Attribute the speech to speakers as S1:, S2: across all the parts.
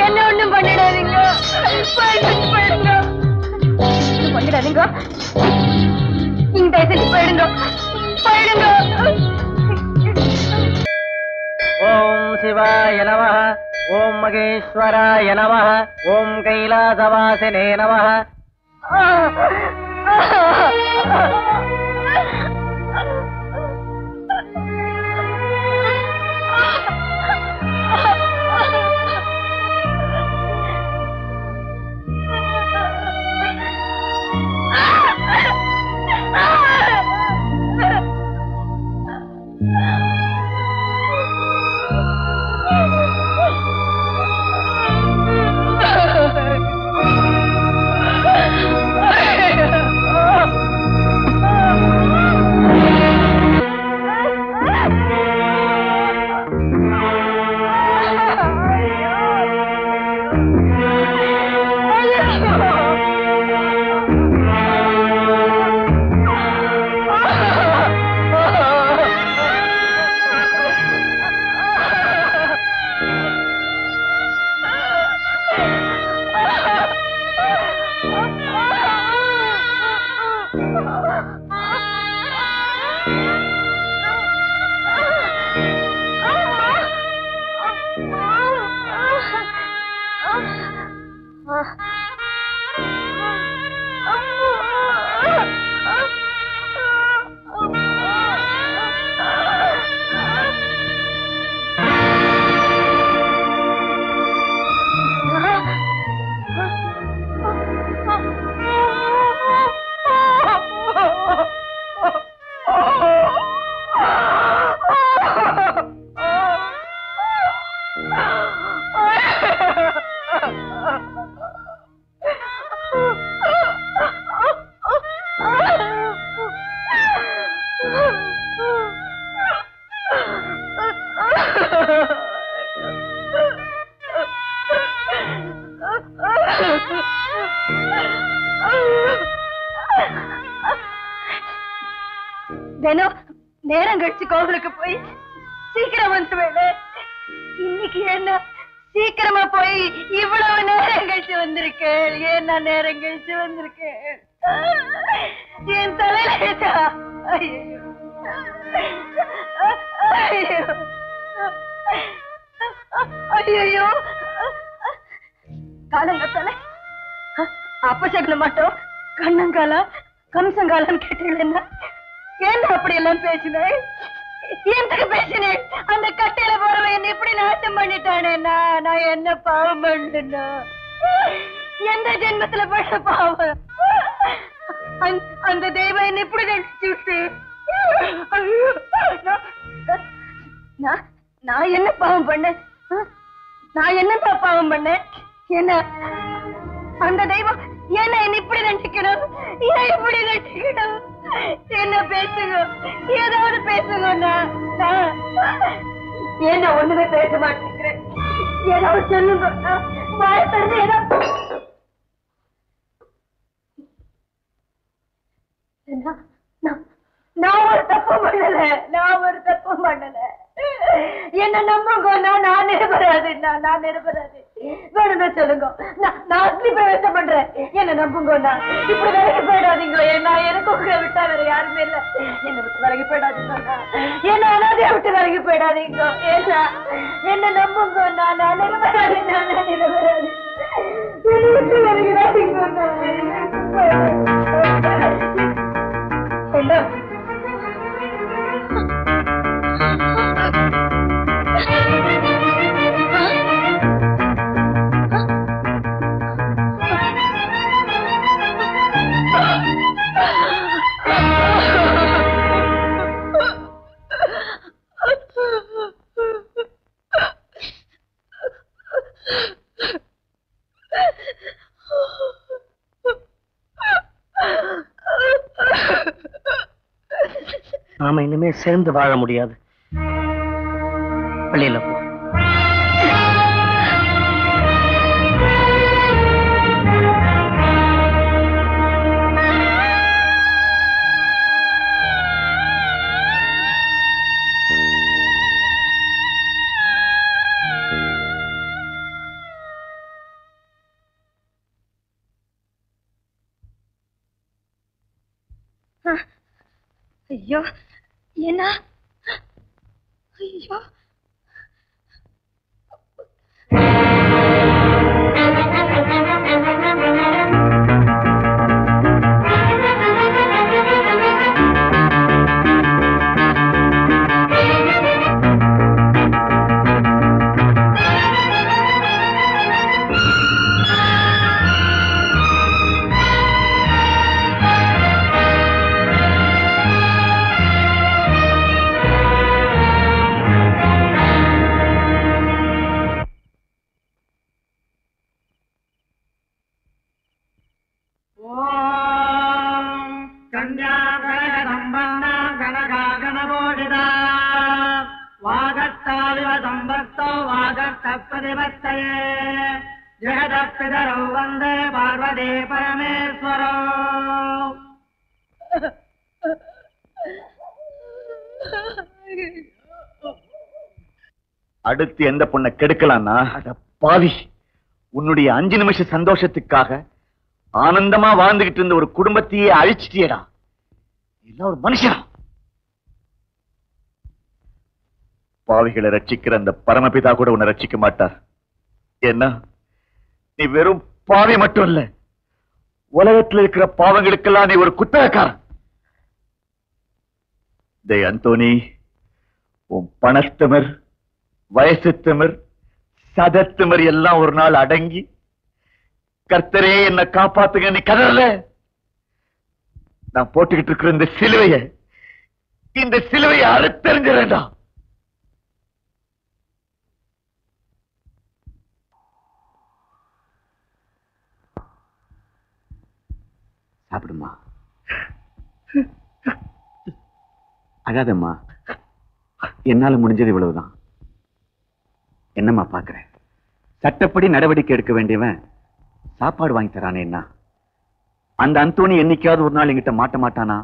S1: என்ன ஒண்ணும் பண்ணிடாதீங்க. பண்ணிடாதீங்க. இந்த போயிடுங்க. போயிடுங்க.
S2: ஓம் சிவாய நமஹ. ஓம் மகேஸ்வராய நமஹ. ஓம் கைலாசவாசினே நமஹ.
S1: தினம் நேரம் கழிச்சு கோவிலுக்கு போய் சீக்கிரம் வந்துவேன். இன்னைக்கு என்ன சீக்கிரமா போய் இவ்வளவு நேரம் கழிச்சு வந்திருக்கேன். ஏன் நான் நேரம் கழிச்சு வந்திருக்கேன்? என் தலையில ஐயோ காலங்கத்தால அப்பசகல மாட்டோம் கண்ணங்காலா கம்சங்காலம் கேட்டீங்களா? ஏன் அப்படி எல்லாம் பேசினேன்? எதுக்கு பேசினேன்? அந்த கட்டையில போறவன் என்ன இப்படி நாசம் பண்ணிட்டானே. நான் என்ன பாவம் பண்ணா? எந்த ஜென்மத்துல பண்ண பாவம்? அந்த தெய்வம் என்ன இப்படி நினைச்சு நான் என்ன பாவம் பண்ணேன்? நான் என்ன பாவம் பண்ணேன்? என்ன அந்த தெய்வம் என்ன இப்படி நினைச்சுக்கணும்? ஏன் இப்படி நினைச்சுக்கணும்? என்ன பேசுங்க, ஏதாவது பேசுங்க. என்ன ஒண்ணுமே பேச மாட்டேங்கிறேன். ஏதாவது சொல்லுங்க. நான் ஒரு தப்பு பண்ணல. என்ன நம்புங்க. நான் நிரபராது. நான் நிரபராது. வேணும்னு சொல்லுங்க. நான் அக்னி பிரவேசம் பண்றேன். என்ன நம்புங்க. இப்படி விலகி போயிடாதீங்க. எனக்கு உங்களை விட்டா வேற யாருமே இல்ல. என்ன விட்டு விலகி போயிடாதீங்க. என்ன அனாதையா விட்டு விலகி போயிடாதீங்க. என்ன நம்புங்க. நான் நிரபராது. நான் நிரபராது. என்ன விட்டு விலகிடாதீங்க. என்ன
S2: நாம இனிமே சேர்ந்து வாழ முடியாது. வெளியில போ.
S1: ஐயோ என்ன ஐயோ
S2: ஜெகதப்பிதரோ வந்தே பார்வதி பரமேஸ்வரோ.
S3: அடுத்து எந்த பொண்ணை கெடுக்கலாம்னா அத பாவி, உன்னுடைய 5 நிமிஷ சந்தோஷத்துக்காக ஆனந்தமா வாழ்ந்துகிட்டு இருந்த ஒரு குடும்பத்தையே அழிச்சிட்டியடா. எல்லாம் ஒரு மனுஷனா? பாவிகளை ரட்சிக்கிற அந்த பரமபிதா கூட உன்னை ரட்சிக்க மாட்டார். என்ன, நீ வெறும் பாவி மட்டும் இல்ல, உலகத்தில் இருக்கிற பாவங்களுக்கெல்லாம் நீ ஒரு குத்தகக்காரன். டேய் அந்தோனி, உன் பணத்திமர், வயசு திமிர், சதத்திமர் எல்லாம் ஒரு நாள் அடங்கி கர்த்தரே என்ன காப்பாத்துங்க நீ கதறல. நான் போட்டுக்கிட்டு இருக்கிற இந்த சிலுவையை அறுத்தெறிஞ்சிடா. சாப்பிடுமா, அழாதம்மா, என்னால முடிஞ்சது இவ்வளவுதான். என்னம்மா பாக்குற, சட்டப்படி நடவடிக்கை எடுக்க வேண்டியவன் சாப்பாடு வாங்கி தரானேன்னா அந்த அந்தோனி என்னைக்காவது ஒரு நாள் என்கிட்ட மாட்ட மாட்டானா?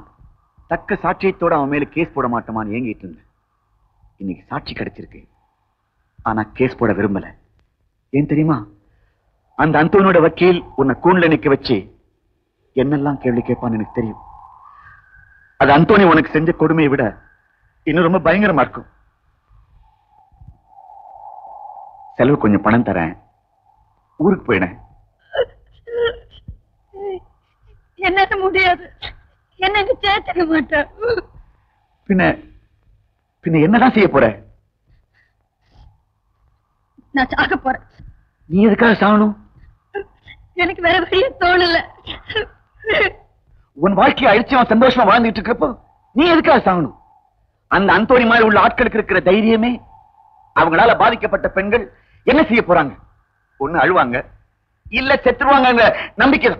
S3: தக்க சாட்சியத்தோட அவன் மேல கேஸ் போட மாட்டோமான்னு ஏங்கிட்டு இருந்தேன். இன்னைக்கு சாட்சி கிடைச்சிருக்கு, ஆனா கேஸ் போட விரும்பல. ஏன் தெரியுமா? அந்த அந்தோனியோட வக்கீல் உன்னை கூண்ல நிக்க வச்சு என்னெல்லாம் கேள்வி கேட்பான்னு எனக்கு தெரியும். அது அந்தோனி உனக்கு செஞ்ச கொடுமையை விட இன்னும் ரொம்ப பயங்கரமா இருக்கும். செலவு கொஞ்சம் பணம் தரேன், ஊருக்கு போயினேன்.
S1: என்னால முடியாது, எனக்கு சேர்த்துக்க மாட்டேன்.
S3: பின்ன என்னதான் செய்ய போற?
S1: நான் சாக போறேன்.
S3: நீ எதுக்காக சாகணும்?
S1: எனக்கு வேற வழியே தோணல.
S3: உன் வாழ்க்கையை அழிச்சு அவன் சந்தோஷமா வாழ்ந்துட்டு இருக்கப்போ நீ எதுக்காக சாகணும்? அந்த அந்தோனி மாதிரி உள்ள ஆட்களுக்கு இருக்கிற தைரியமே அவங்களால பாதிக்கப்பட்ட பெண்கள் என்ன செய்ய போறாங்க? ஒண்ணு அழுவாங்க, இல்ல செத்துருவாங்க நம்பிக்கை.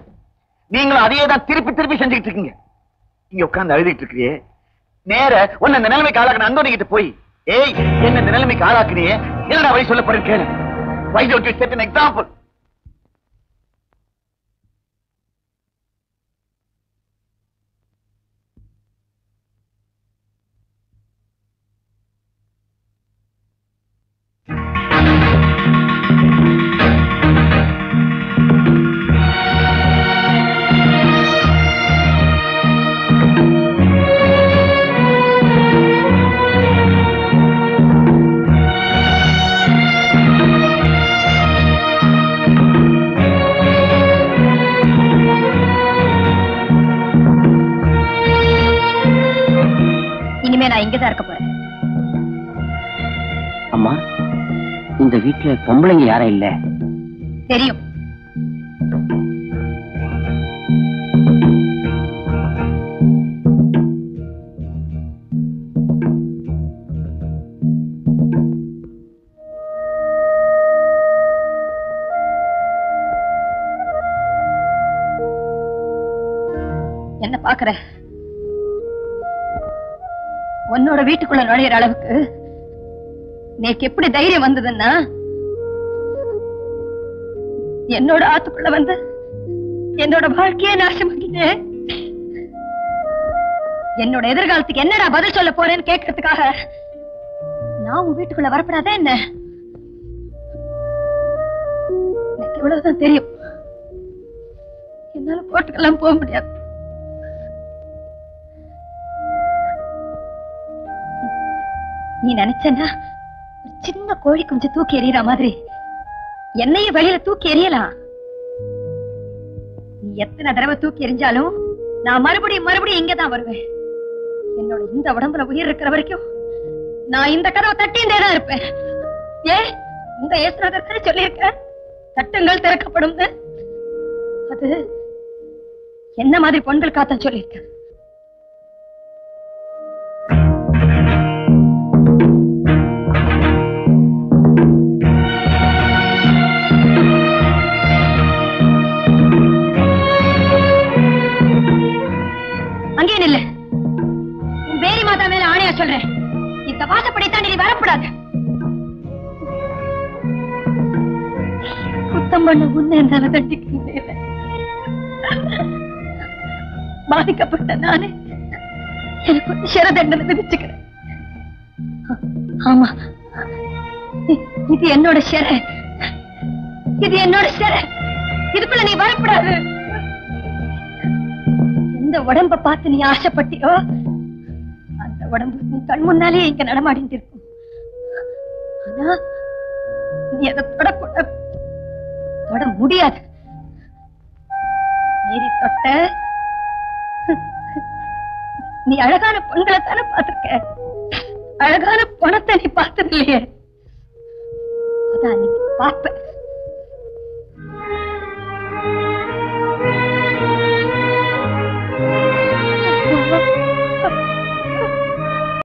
S3: நீங்களும் அதையே தான் திருப்பி திருப்பி செஞ்சுக்கிட்டு இருக்கீங்க. இங்க உட்கார்ந்து அழுதுகிட்டு இருக்கிறியே, நேர உன்னை இந்த நிலைமைக்கு ஆளாக்குன அந்தோனி கிட்ட போய், ஏய் என்ன இந்த நிலைமைக்கு ஆளாக்குனியே, என்னடா வழி சொல்ல போறேன்னு கேளு. Why don't you set an example?
S1: நான் இங்கதான் இருக்க போறேன்.
S2: அம்மா, இந்த வீட்டுல பொம்பளைங்க யாரும் இல்ல?
S1: தெரியும். என்ன பாக்குற? உன்னோட வீட்டுக்குள்ள நுழையிற அளவுக்கு நேக்கு எப்படி தைரியம் வந்ததுன்னா என்னோட ஆத்துக்குள்ள வந்து என்னோட வாழ்க்கையே நாசமாக்கிட்டேன். என்னோட எதிர்காலத்துக்கு என்னடா பதில் சொல்ல போறேன்னு கேட்கறதுக்காக நான் உன் வீட்டுக்குள்ள வரப்படாத என்ன? எனக்கு இவ்வளவுதான் தெரியும். என்னால கோர்ட்டுக்கெல்லாம் போக முடியாது. நீ நினைச்சனா ஒரு சின்ன கோழி குஞ்சு தூக்கி எறிகிற மாதிரி என்னைய வெளியில தூக்கி எறியலாம். நீ எத்தனை தடவை தூக்கி எறிஞ்சாலும் நான் மறுபடியும் இங்கதான் வருவேன். என்னோட இந்த உடம்புல உயிர் இருக்கிற வரைக்கும் நான் இந்த கதவை தட்டிண்டே தான் இருப்பேன். உங்க ஏசுநாதர் சொல்லியிருக்க சட்டங்கள் திறக்கப்படும். அது என்ன மாதிரி பொண்களுக்காத்தான் சொல்லியிருக்க. அங்கே நில்லு. பேரி மாதா மேல ஆணையா சொல்றேன், இந்த வாசப்படித்தான் நீ வரப்படாது. குத்தம் பண்ண முன்ன என்னால தண்டிக்க முடியல. பாதிக்கப்பட்ட நானே எனக்கு சிறை தண்டனை விதிச்சுக்கிறேன். ஆமா, இது என்னோட சிறை. இது என்னோட சிறை. இதுக்குள்ள நீ வரப்படாது. எந்த உடம்ப பார்த்து நீ ஆசைப்பட்டியோ அந்த உடம்பு நீ கண் முன்னாலே இங்க நடமாடிட்டு இருக்கும். ஆனா நீ அதை தொடக்கூடாது, தொட முடியாது. மீறி தொட்ட நீ அழகான பொண்களை தானே பார்த்திருக்க, அழகான பணத்தை நீ பார்த்தது இல்லையே. அதான் நீ பார்ப்ப.